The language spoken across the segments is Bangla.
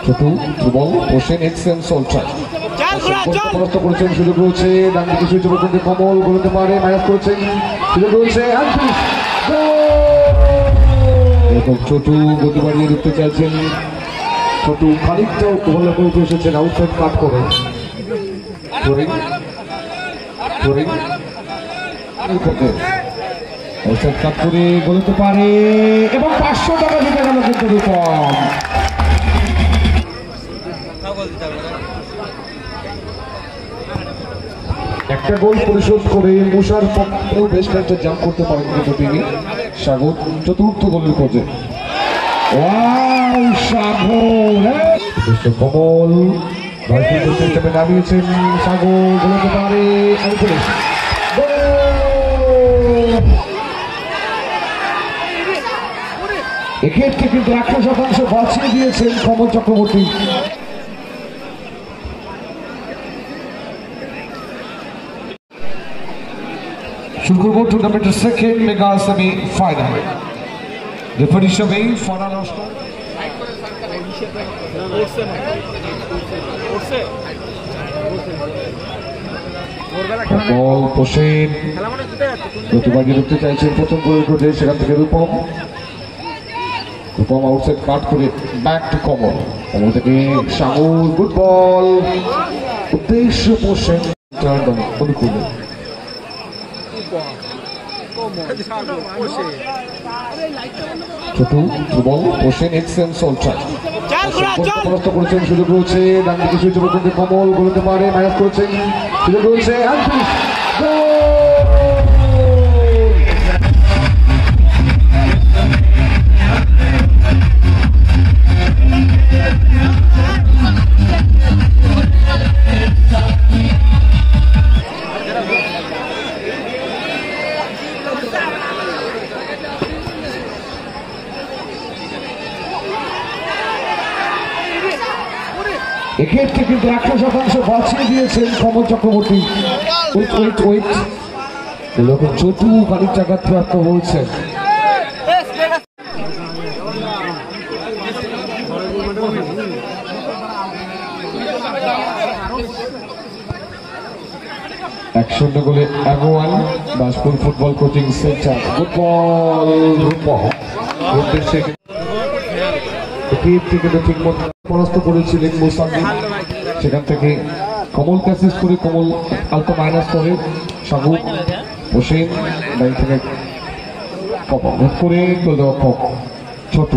ছোট ধ্রুবল হোসেন এক্সেন সোলচার পরাস্ত করেছেন, সুযোগ রয়েছে ডান দিকে সুযোগ করতে কমল বলতে পারে, মাইনাস করেছেন, সুযোগ রয়েছে ছোট গতি বাড়িয়ে ঢুকতে চাইছেন, ছোট খানিকটা ওভারল্যাপ করে উঠে এসেছেন, আউটসাইড কাট করে আউটসাইড কাট করে বলতে পারে এবং 500 টাকা দিতে গেল কিন্তু রূপম। একটা গোল পরিশোধ করে মুশার পক্ষেও বেশ কয়েকটা জাম্প করতে পারেন কিন্তু তিনি। সাগর চতুর্থ গোলের খোঁজে, কমল নামিয়েছেন, সাগর বলতে পারে এক্ষেত্রে কিন্তু 100% বাঁচিয়ে দিয়েছেন কমল চক্রবর্তী। শুরু করবো টুর্নামেন্টের second mega semi final. Referee হিসেবে ফরহাদ লস্কর, বল হোসেন প্রতিবাদী ঢুকতে চাইছেন প্রথম গোলের খোঁজে, সেখান থেকে রূপম আউটসাইড কাট করে ব্যাক টু কমল, কমল থেকে সাগর, গুড বল উদ্দেশ্য হোসেন অনুকূলে ছোট ধ্রুবল হোসেন এক্সেন সোলচার পরাস্ত করেছেন, সুযোগ রয়েছে ডান দিকে সুযোগ করতে কমল বলতে পারে, মাইনাস করেছেন, সুযোগ রয়েছে এক্ষেত্রে কিন্তু 100% বাঁচিয়ে দিয়েছেন কমল চক্রবর্তী। ছোট খানিকটা আঘাতপ্রাপ্ত হয়েছে, একশো গোলে এগোয়ান Baspur football coaching centre. Football ঠিক মতো পরাস্ত করেছিলেন মোসাম্বিক, সেখান থেকে কমল ক্যাসিস করে কমল আলতো মাইনাস করে সাগর হোসেন লাইন থেকে কমল করে গোলরক্ষক ছোট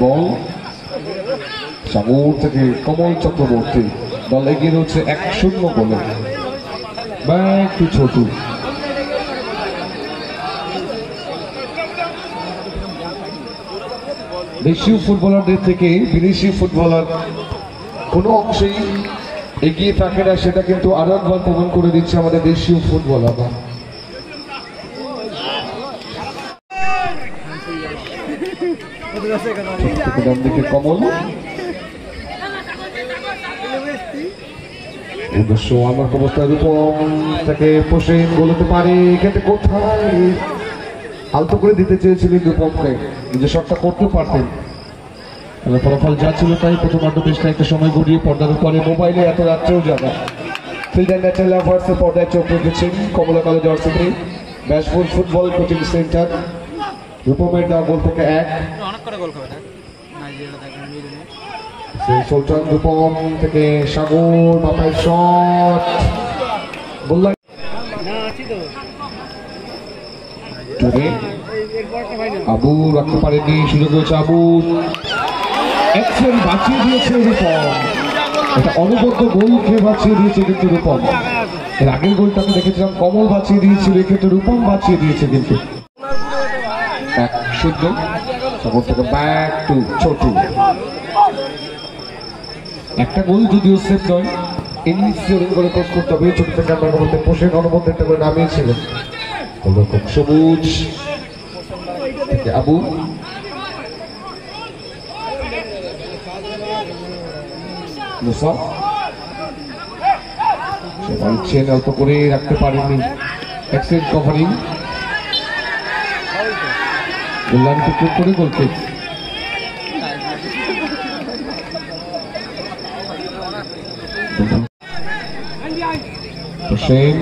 বল সাগর থেকে কমল চক্রবর্তী, দল এগিয়ে রয়েছে 1-0 গোলে। ব্যাক টু ছোট, দেশীয় ফুটবলারদের থেকে বিদেশি ফুটবলার কোনো অংশেই এগিয়ে থাকে না, সেটা কিন্তু আরো একবার প্রমাণ করে দিচ্ছে আমাদের দেশীয় ফুটবলাররা। ডান দিকে কমল, উদ্দেশ্য আমার অবস্থায় রূপম তাকে হোসেন বলতে পারে, এক্ষেত্রে কোথায় আলতো করে দিতে চেয়েছিলেন রূপমকে, নিজে শটটা করতে পারতেন, ফলাফল যা ছিল তাই। প্রথমার্ধ বেশ একটা সময় গড়িয়ে পর্দার উপরে মোবাইলে এত রাত্রেও যাবে ফিল্ডার ন্যাচারাল লাভার্সের পর্দায় চোখ রেখেছেন কমলা কালো জার্সিতে ব্যাসপুর ফুটবল কোচিং সেন্টার। রূপমের দেওয়া গোল থেকে 1 সুলতান, রূপম থেকে সাগর মাথায় শট, আবু রাখতে পারেনি, সুযোগ হয়েছে আবু বাঁচিয়ে দিয়েছে রূপম, এটা অনবদ্য গোল খেয়ে বাঁচিয়ে দিয়েছে কিন্তু রূপম। এর আগের গোলটাকে দেখেছিলাম কমল বাঁচিয়ে দিয়েছিল, এক্ষেত্রে রূপম বাঁচিয়ে দিয়েছে কিন্তু। 1-0 সাগর থেকে ব্যাক টু ছোট, একটা গোল যদিও সেভ নয়, ইনিংস করে পোস্ট করতে হবে। ছোট থেকে আমরা বলতে পোষেন অনবদ্য একটা করে নামিয়েছিলেন সবুজ থেকে আবু, মুসা অল্প করে রাখতে পারেননি, এক্সেলেন্ট কভারিং লাইনকে ট্রিপ করে গোলকে হোসেন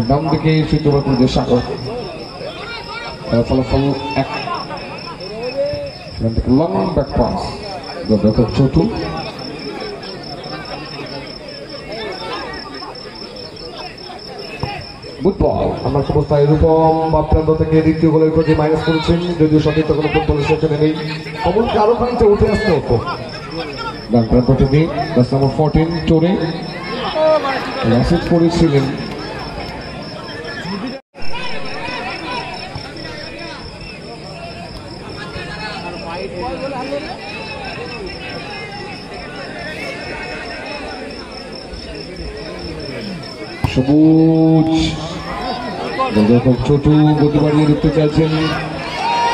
ডান দিকে সিদ্ধ করে দিয়ে সাগর ফলাফল 1 long back pass Chhotu football আমার অবস্থায় এরকম বাপ্রান্ত থেকে দ্বিতীয় গোলের খোঁজে মাইনাস করেছেন, যদিও সঠিক কোনো ফুটবলের সেখানে নেই। অমনকে আরো খানিকটা উঠে আসতে হতো। ডান প্রান্ত থেকে 10 নম্বর 14 চোরে মেসেজ করেছিলেন। সবুজ ছোটু গতি বাড়িয়ে দেখতে চাইছেন,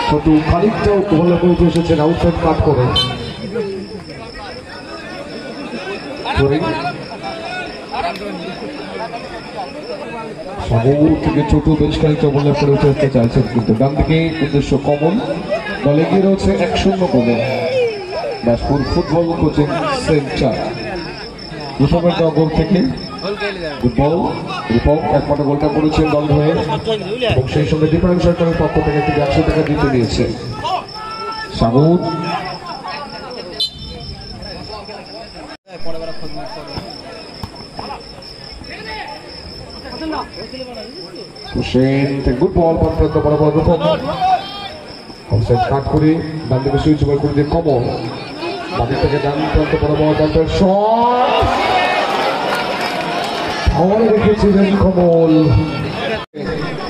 ছোটু খানিকটা ওভারল্যাপ করে উঠে এসেছেন আউটসাইড কাট করে। সবুজ থেকে ছোটু বেশ খানিকটা ওভারল্যাপ করে উঠে আসতে চাইছেন, কিন্তু ডান দিকে উদ্দেশ্য কমন। দল এগিয়ে রয়েছে 1-0 গোলে। ব্যাসপুর ফুটবল কোচিং সেন্টার রূপমের গোল থেকে ফুটবল রূপক একমাত্র গোলটা করেছেন দল হয়ে, এবং সেই সঙ্গে ডিফারেন্স সরকারের পক্ষ থেকে তিনি 100 টাকা দিতে নিয়েছে। সাগর হোসেন গুড বল প্রান্ত বরাবর রূপক অফসাইড কাট করে ডান দিকে সুইচ ওভার করে দিয়ে কমল বাদিক থেকে ডান প্রান্ত বরাবর ডান শট ধরে রেখেছিলেন কমল।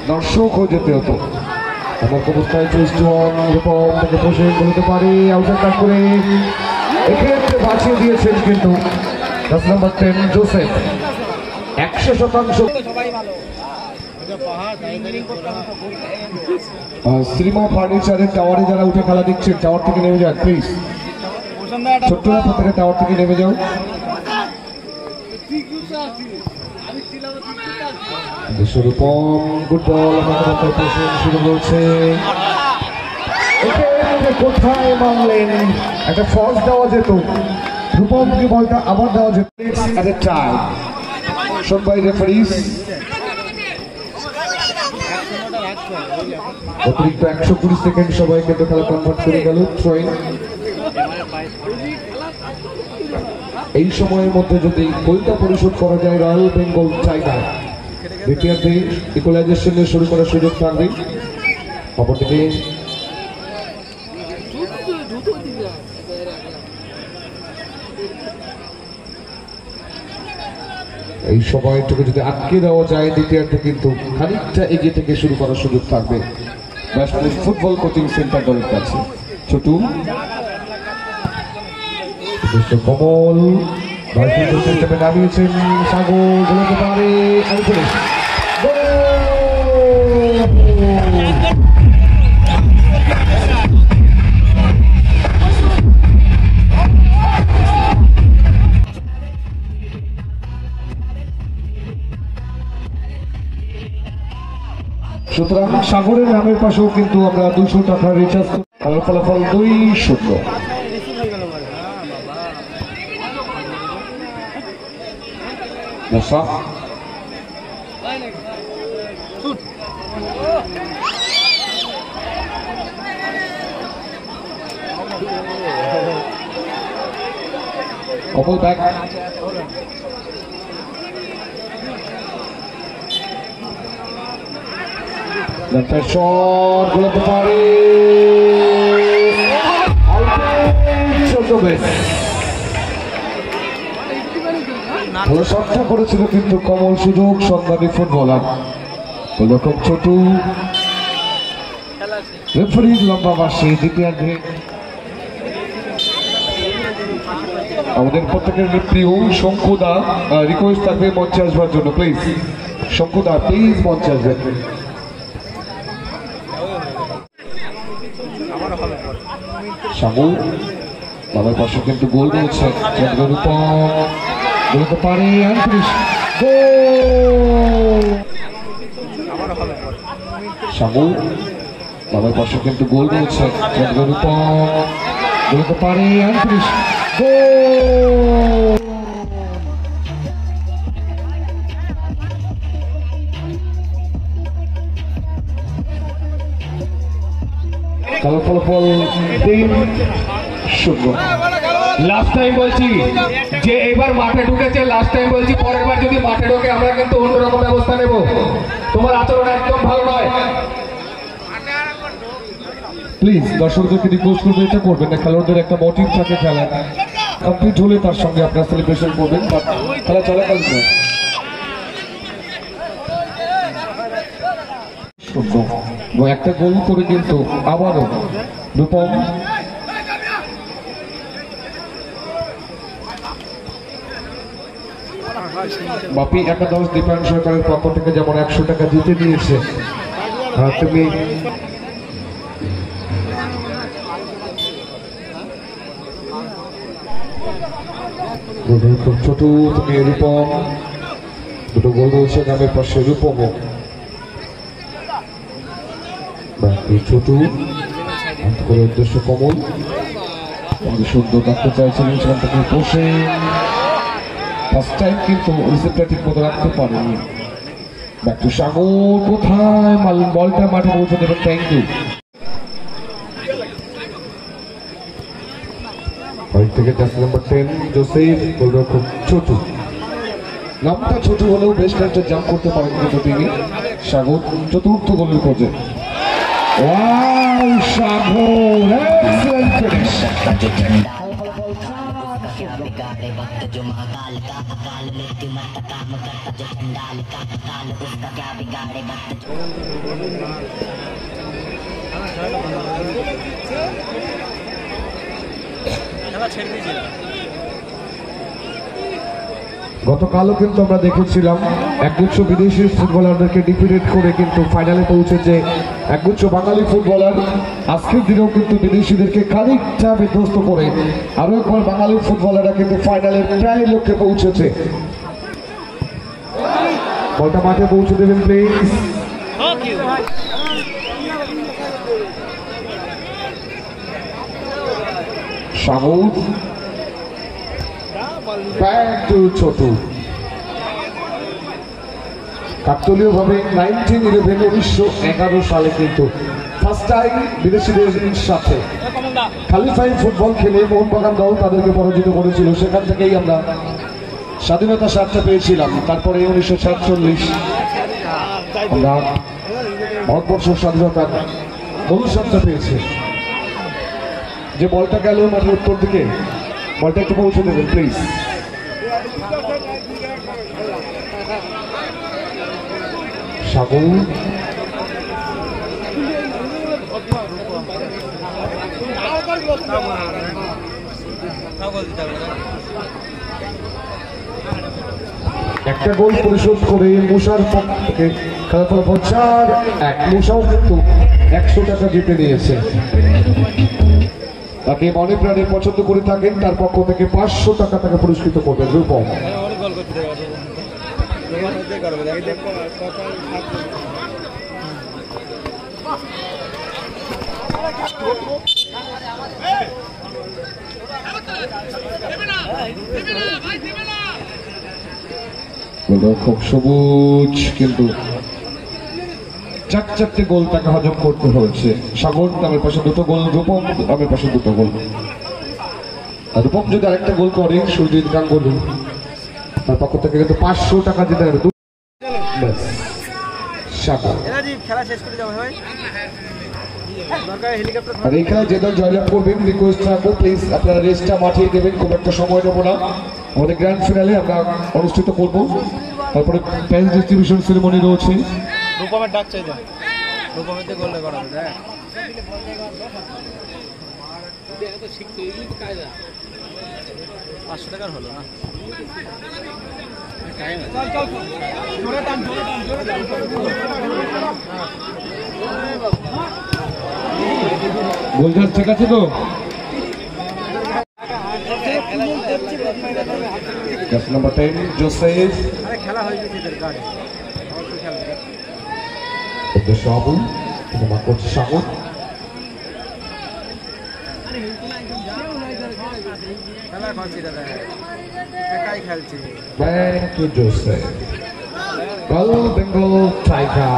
দর্শকও যেতে হতো। আমার অবস্থায় রূপম থেকে বসে বলতে পারে আউটসাইড কাট করে এক্ষেত্রে বাঁচিয়ে দিয়েছেন, কিন্তু 10 নম্বর 10 জোসেফ 100%। শ্রীমা ফার্নিচারের টাওয়ারে যারা উঠে খেলা দিচ্ছেন টাওয়ার থেকে নেমে যান প্লিজ। ছোট্ট থেকে টাওয়ার থেকে নেমে যাও। রূপম গুড বল শুরু হচ্ছে, কোথায় মানলেন? একটা ফলস দেওয়া যেত, রূপমকে বলটা আবার দেওয়া যেত। অতিরিক্ত 120 সেকেন্ড সবাই কিন্তু খেলা কনভার্ট করে গেল। এই সময়ের মধ্যে যদি গোলটা পরিশোধ করা যায় রয়্যাল বেঙ্গল টাইগার দ্বিতীয়ার্ধে ইকুয়ালাইজেশনে শুরু করার সুযোগ থাকবে। অপরদিকে এই সময়টুকু যদি আটকে দেওয়া যায় দ্বিতীয়ার্ধে কিন্তু খানিকটা এগিয়ে থেকে শুরু করার সুযোগ থাকবে ব্যাসপুর ফুটবল কোচিং সেন্টার দলের কাছে। ছোটু কমল নামিয়েছেন, সাগর বলতে পারে সুতরাং সাগরের নামের পাশেও কিন্তু আমরা 200 টাকা রিচার্জ করি। ফলাফল 2-0। Couple back. Left side shot, গোলতে পারে ভালো শটটা করেছিল, কিন্তু কমল সুযোগ সন্ধানী ফুটবলার খুব ছোট রেফারির লম্বা বাসে দ্বিতীয়ার্ধে আমাদের প্রত্যেকের প্রিয় শঙ্কুদা রিকোয়েস্ট থাকবে মঞ্চে আসবার জন্য, প্লিজ শঙ্কুদা প্লিজ মঞ্চে আসবেন। সাগু বাবার পাশে কিন্তু গোল রয়েছে, বলতে পারে সাগু বাবার পাশে কিন্তু গোল রয়েছে, বলতে পারে আন্তরিশ গোল। খেলার ফলাফল 3-0। লাস্ট টাইম বলছি যে এবার মাঠে ঢুকেছে, লাস্ট টাইম বলছি পরের বার যদি মাঠে ঢোকে আমরা কিন্তু অন্যরকম ব্যবস্থা নেব। তোমার আচরণ একদম ভালো নয়। প্লিজ দর্শকদেরকে রিকোয়েস্ট করবে এটা করবেন না, খেলোয়াড়দের একটা মোটিভ থাকে খেলা কমপ্লিট হলে তার সঙ্গে আপনারা সেলিব্রেশন করবেন, বাট খেলা চলাকালীন নয়। এবং একটা গোল করে কিন্তু আবারও রূপম বাপি একাদশ দীপায়ন সরকারের পক্ষ থেকে যেমন 100 টাকা জিতে দিয়েছে, তুমি খুব ছোট, তুমি রূপম দুটো গোল রয়েছে নামের পাশে রূপম ছোট করে উদ্দেশ্য কমল সুন্দর রাখতে চাইছিলেন, সেখান থেকে বসে ফার্স্ট টাইম কিন্তু রিসিপ্টটা ঠিক মতো রাখতে পারেনি। ব্যাক টু সাগর, কোথায় মারলেন বলটা মাঠে পৌঁছে দেবেন, থ্যাংক ইউ। থেকে জার্সি নাম্বার 10 জোসেফ, গোলরক্ষক ছোট, নামটা ছোট হলেও বেশ কয়েকটা জাম্প করতে পারেন কিন্তু তিনি। সাগর চতুর্থ গোলের খোঁজে, ওয়াও সাগর, এক্সেলেন্ট ফিনিশ। গতকালও কিন্তু আমরা দেখেছিলাম একগুচ্ছ বিদেশি ফুটবলারদেরকে ডিফিট করে কিন্তু ফাইনালে পৌঁছেছে একগুচ্ছ বাঙালি ফুটবলার। আজকের দিনেও কিন্তু বিদেশিদেরকে খানিকটা বিধ্বস্ত করে আরো একবার বাঙালি ফুটবলাররা কিন্তু ফাইনালের প্রায় লক্ষ্যে পৌঁছেছে। বলটা মাঠে পৌঁছে দেবেন প্লিজ। সাগর ছোট, কাকতলীয় ভাবে 1911 সালে কিন্তু ফার্স্ট টাইম বিদেশিদের সাথে কোয়ালিফাইং ফুটবল খেলে মোহনবাগান দল তাদেরকে পরাজিত করেছিল। সেখান থেকেই আমরা স্বাধীনতা স্বার্থে পেয়েছিলাম। তারপরে 1947 আমরা ভারতবর্ষ স্বাধীনতার মূল স্বার্থে পেয়েছি। যে বলটা গেল মাঠের উত্তর দিকে, বলটা একটু পৌঁছে দেবেন প্লিজ। সাগর একটা গোল পরিশোধ করে মুসার পক্ষ থেকে খেলার ফলাফল 4-1। মুসাও কিন্তু 100 টাকা জিতে নিয়েছে। তাকে মনে প্রাণে পছন্দ করে থাকেন, তার পক্ষ থেকে 500 টাকা তাকে পুরস্কৃত করবেন রূপম। খুব সবুজ, কিন্তু 4-4টে গোল তাকে হজম করতে হয়েছে। সাগর নামের পাশে 2টো গোল, রূপম নামের পাশে 2টো গোল। রূপম যদি আরেকটা গোল করে সুজিত গাঙ্গুলি তার পক্ষ থেকে কিন্তু 500 টাকা দিতে হবে। আর এই খেলায় যে দল জয়লাভ করবেন রিকোয়েস্ট রাখবো প্লিজ আপনারা রেস্টটা মাঠিয়ে দেবেন, খুব একটা সময় নেবো না। আমাদের গ্র্যান্ড ফিনালে আমরা অনুষ্ঠিত করবো, তারপরে প্রাইজ ডিস্ট্রিবিউশন সেরেমনি রয়েছে। রূপমের ডাক চাই দাও, রূপমের দিয়ে গোলটা করা হবে। 500 টাকার হলো না। গোলজার ঠিক আছে তো? নাম্বার 10 জোসেফ, খেলা হয়ে গেছে। আক্রমণ করছে সামন। খেলা করছি দাদা, একাই খেলছি। Thank you, Joseph. Go Bengal Tiger.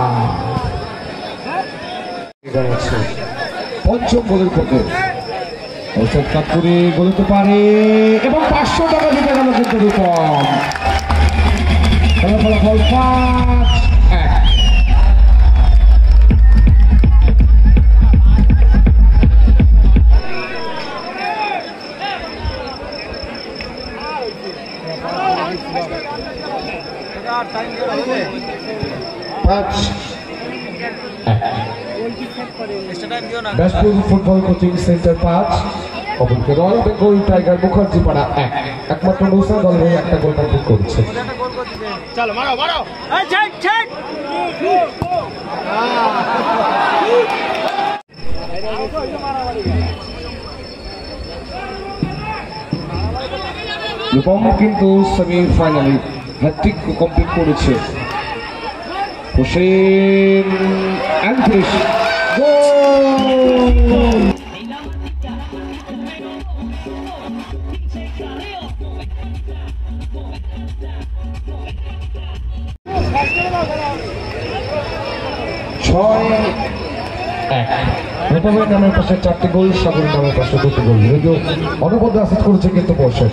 পঞ্চম গোলের পক্ষে ঔষধ কাপুরে গোলতে পারে এবং 500 টাকা জিতে গেল কিন্তু রূপম। ফলাফল 5-1। ব্যাসপুর ফুটবল কোচিং সেন্টার 5, অপরকে রয়্যাল বেঙ্গল টাইগার মুখার্জি পাড়া 1। একমাত্র মুসা দল হয়ে একটা গোল কমপ্লিট করেছে। চলো মারো মারো, রূপম কিন্তু সেমিফাইনালে হ্যাট্রিক কমপ্লিট করেছে। হোসেন অ্যান্ড্রিস গোল। রূপমের নামের পাশে 4টি গোল, সাগরের নামের পাশে 2টি গোল। যদিও অনবদ্য অ্যাসিস্ট করেছে কিন্তু বর্ষে।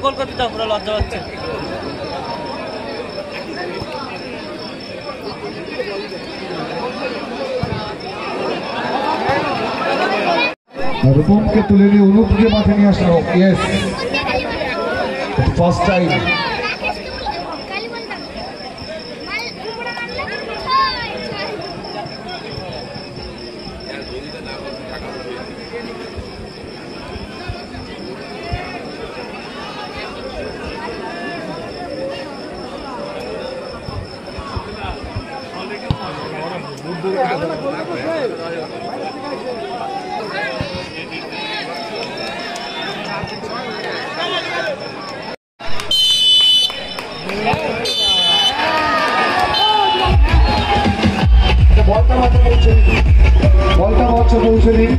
গোল করতে দাও, পুরো লজ্জা হচ্ছে। রূপমকে তুলে নিয়ে অনুপকে মাঠে নিয়ে আসলো। Yes, first time. বলটা মাঠে পৌঁছে দিন।